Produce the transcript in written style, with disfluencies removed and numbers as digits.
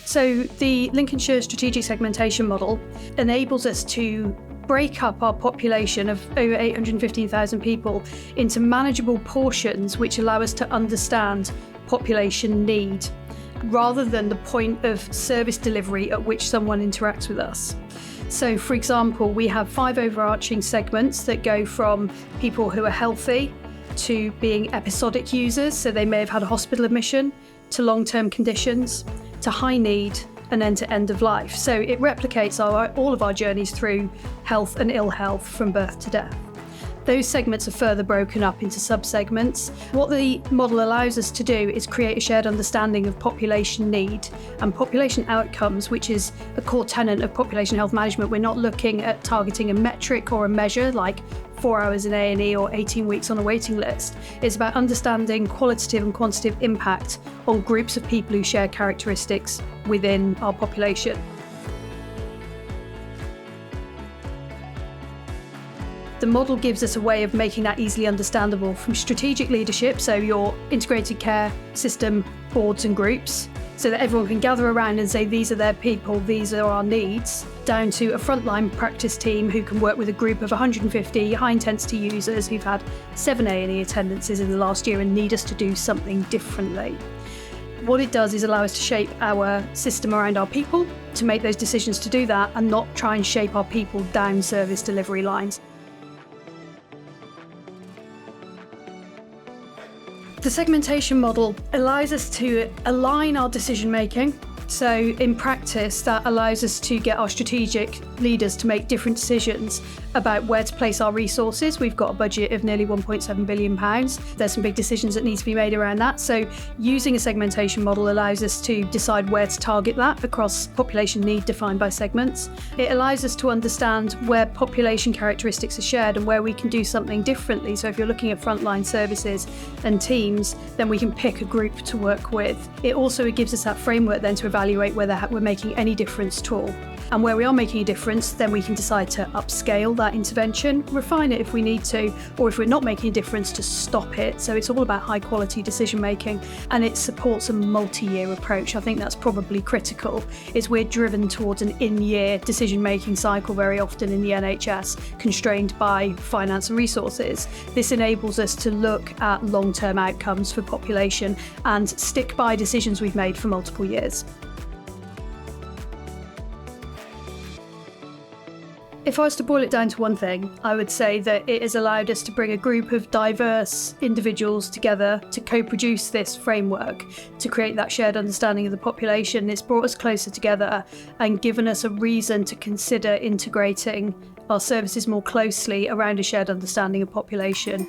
So the Lincolnshire strategic segmentation model enables us to break up our population of over 815,000 people into manageable portions which allow us to understand population need, rather than the point of service delivery at which someone interacts with us. So, for example, we have 5 overarching segments that go from people who are healthy to being episodic users, so they may have had a hospital admission, to long-term conditions, to high need, and then to end of life. So it replicates all of our journeys through health and ill health from birth to death. Those segments are further broken up into sub-segments. What the model allows us to do is create a shared understanding of population need and population outcomes, which is a core tenet of population health management. We're not looking at targeting a metric or a measure like 4 hours in A&E or 18 weeks on a waiting list. It's about understanding qualitative and quantitative impact on groups of people who share characteristics within our population. The model gives us a way of making that easily understandable from strategic leadership, so your integrated care system boards and groups, so that everyone can gather around and say these are their people, these are our needs, down to a frontline practice team who can work with a group of 150 high-intensity users who've had 7 A&E attendances in the last year and need us to do something differently. What it does is allow us to shape our system around our people, to make those decisions to do that and not try and shape our people down service delivery lines. The segmentation model allows us to align our decision making. So in practice, that allows us to get our strategic leaders to make different decisions about where to place our resources. We've got a budget of nearly £1.7 billion. There's some big decisions that need to be made around that. So using a segmentation model allows us to decide where to target that across population need defined by segments. It allows us to understand where population characteristics are shared and where we can do something differently. So if you're looking at frontline services and teams, then we can pick a group to work with. It also gives us that framework then to evaluate whether we're making any difference at all. And where we are making a difference, then we can decide to upscale that intervention, refine it if we need to, or if we're not making a difference, to stop it. So it's all about high quality decision making, and it supports a multi-year approach. I think that's probably critical, is we're driven towards an in-year decision making cycle very often in the NHS, constrained by finance and resources. This enables us to look at long-term outcomes for population and stick by decisions we've made for multiple years. If I was to boil it down to one thing, I would say that it has allowed us to bring a group of diverse individuals together to co-produce this framework, to create that shared understanding of the population. It's brought us closer together and given us a reason to consider integrating our services more closely around a shared understanding of population.